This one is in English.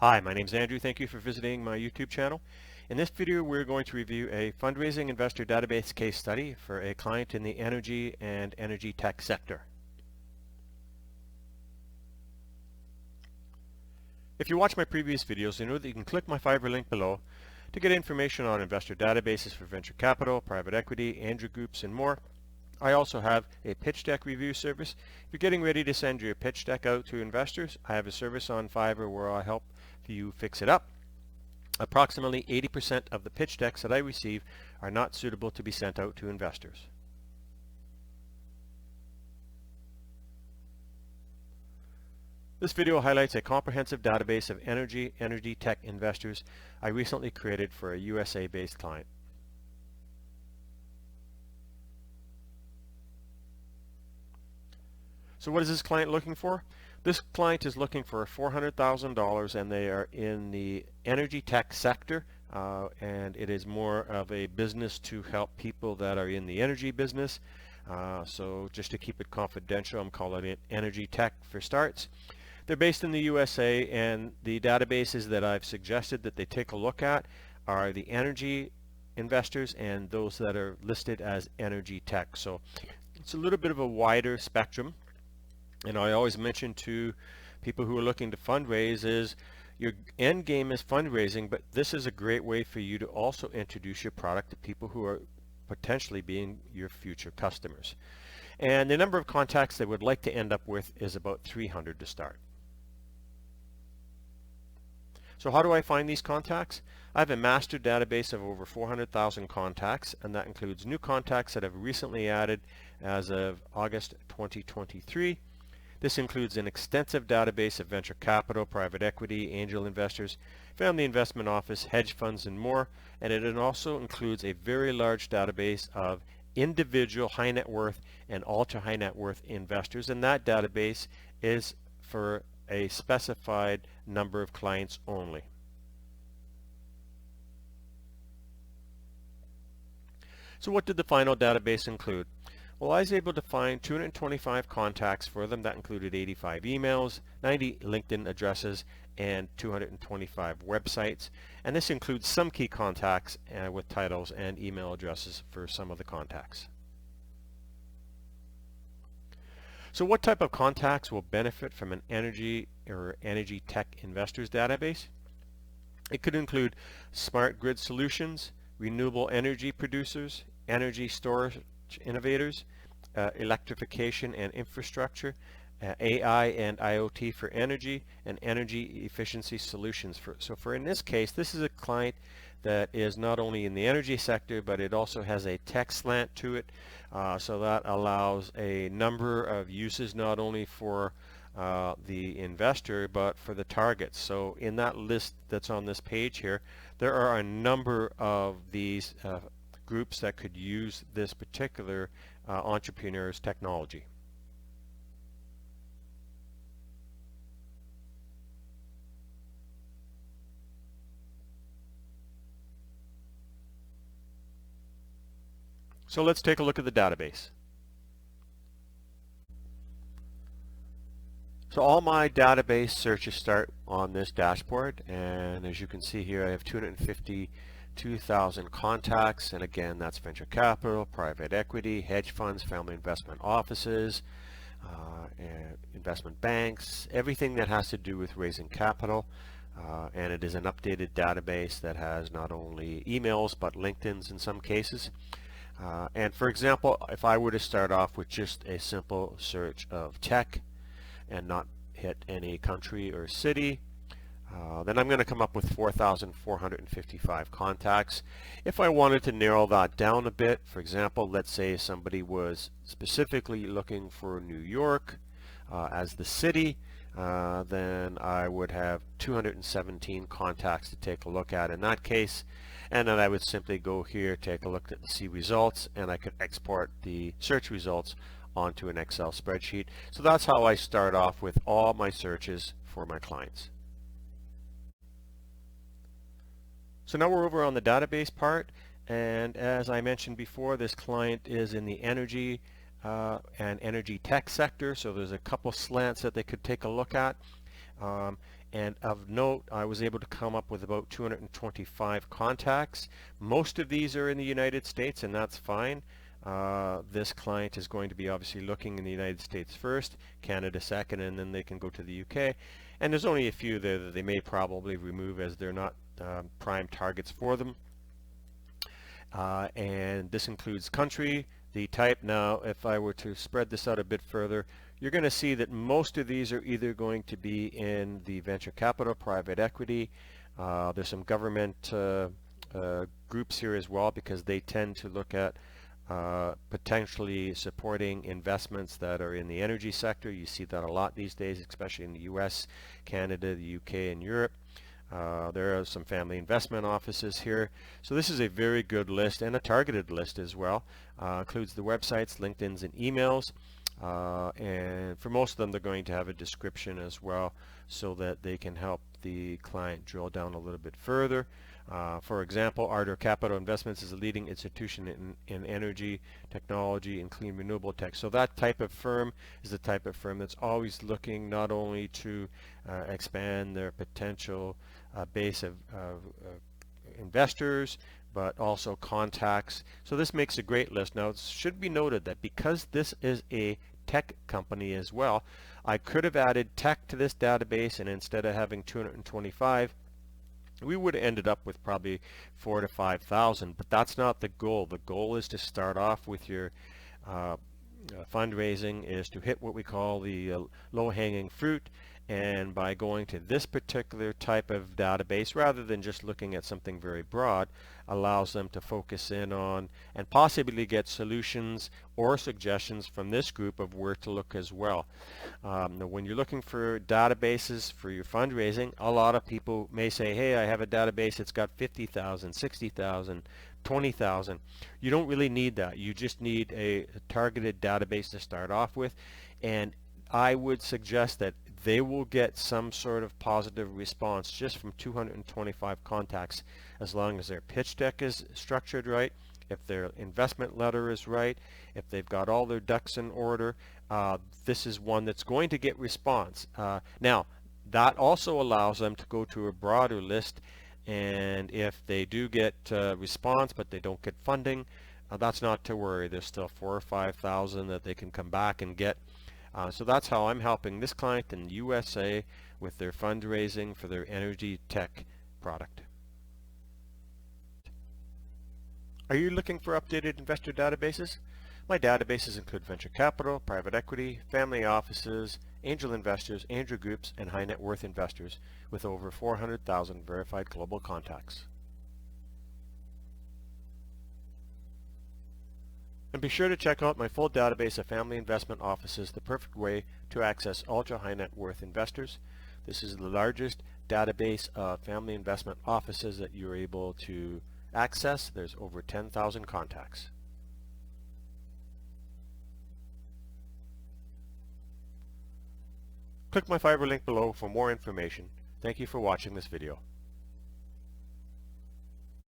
Hi, my name is Andrew. Thank you for visiting my YouTube channel. In this video, we're going to review a fundraising investor database case study for a client in the energy and energy tech sector. If you watch my previous videos, you know that you can click my Fiverr link below to get information on investor databases for venture capital, private equity, angel groups, and more. I also have a pitch deck review service. If you're getting ready to send your pitch deck out to investors, I have a service on Fiverr where I help you fix it up. Approximately 80% of the pitch decks that I receive are not suitable to be sent out to investors. This video highlights a comprehensive database of energy tech investors I recently created for a USA-based client. So what is this client looking for? This client is looking for $400,000 and they are in the energy tech sector, and it is more of a business to help people that are in the energy business. So just to keep it confidential, I'm calling it energy tech for starts. They're based in the USA, and the databases that I've suggested that they take a look at are the energy investors and those that are listed as energy tech. So it's a little bit of a wider spectrum. And I always mention to people who are looking to fundraise is your end game is fundraising, but this is a great way for you to also introduce your product to people who are potentially being your future customers. And the number of contacts they would like to end up with is about 300 to start. So how do I find these contacts? I have a master database of over 400,000 contacts, and that includes new contacts that I've recently added as of August 2023. This includes an extensive database of venture capital, private equity, angel investors, family investment office, hedge funds, and more. And it also includes a very large database of individual high net worth and ultra high net worth investors. And that database is for a specified number of clients only. So what did the final database include? Well, I was able to find 225 contacts for them. That included 85 emails, 90 LinkedIn addresses, and 225 websites. And this includes some key contacts with titles and email addresses for some of the contacts. So what type of contacts will benefit from an energy or energy tech investors database? It could include smart grid solutions, renewable energy producers, energy storage innovators, electrification and infrastructure, AI and IoT for energy, and energy efficiency solutions. For in this case, this is a client that is not only in the energy sector, but it also has a tech slant to it. So that allows a number of uses, not only for the investor, but for the targets. So in that list that's on this page here, there are a number of these groups that could use this particular entrepreneur's technology. So let's take a look at the database. So all my database searches start on this dashboard, and as you can see here, I have 252,000 contacts, and again, that's venture capital, private equity, hedge funds, family investment offices, investment banks, everything that has to do with raising capital. And it is an updated database that has not only emails but LinkedIn's in some cases. And for example, if I were to start off with just a simple search of tech and not hit any country or city, then I'm going to come up with 4,455 contacts. If I wanted to narrow that down a bit, for example, let's say somebody was specifically looking for New York as the city, then I would have 217 contacts to take a look at in that case. And then I would simply go here, take a look at the see results, and I could export the search results onto an Excel spreadsheet. So that's how I start off with all my searches for my clients. So now we're over on the database part, and as I mentioned before, this client is in the energy and energy tech sector, so there's a couple slants that they could take a look at. And of note, I was able to come up with about 225 contacts. Most of these are in the United States, and that's fine. This client is going to be obviously looking in the United States first, Canada second, and then they can go to the UK. And there's only a few there that they may probably remove as they're not prime targets for them. And this includes country, the type. Now, if I were to spread this out a bit further, you're going to see that most of these are either going to be in the venture capital, private equity. There's some government groups here as well, because they tend to look at potentially supporting investments that are in the energy sector. You see that a lot these days, especially in the US, Canada, the UK, and Europe. There are some family investment offices here. So this is a very good list, and a targeted list as well. Includes the websites, LinkedIn's, and emails. And for most of them, they're going to have a description as well, so that they can help the client drill down a little bit further. For example, Ardor Capital Investments is a leading institution in energy, technology, and clean renewable tech. So that type of firm is the type of firm that's always looking not only to expand their potential base of investors, but also contacts. So this makes a great list. Now, it should be noted that because this is a tech company as well, I could have added tech to this database, and instead of having 225, we would have ended up with probably 4,000 to 5,000, but that's not the goal. The goal is to start off with your fundraising, is to hit what we call the low-hanging fruit, and by going to this particular type of database, rather than just looking at something very broad, allows them to focus in on and possibly get solutions or suggestions from this group of where to look as well. Now, when you're looking for databases for your fundraising, a lot of people may say, hey, I have a database that's got 50,000, 60,000, 20,000. You don't really need that. You just need a targeted database to start off with, and I would suggest that they will get some sort of positive response just from 225 contacts, as long as their pitch deck is structured right, if their investment letter is right, if they've got all their ducks in order. This is one that's going to get response. Now, that also allows them to go to a broader list, and if they do get response but they don't get funding, that's not to worry. There's still 4,000 or 5,000 that they can come back and get. So that's how I'm helping this client in the USA with their fundraising for their energy tech product. Are you looking for updated investor databases? My databases include venture capital, private equity, family offices, angel investors, angel groups, and high net worth investors with over 400,000 verified global contacts. And be sure to check out my full database of family investment offices, the perfect way to access ultra high net worth investors. This is the largest database of family investment offices that you're able to access. There's over 10,000 contacts. Click my Fiverr link below for more information. Thank you for watching this video.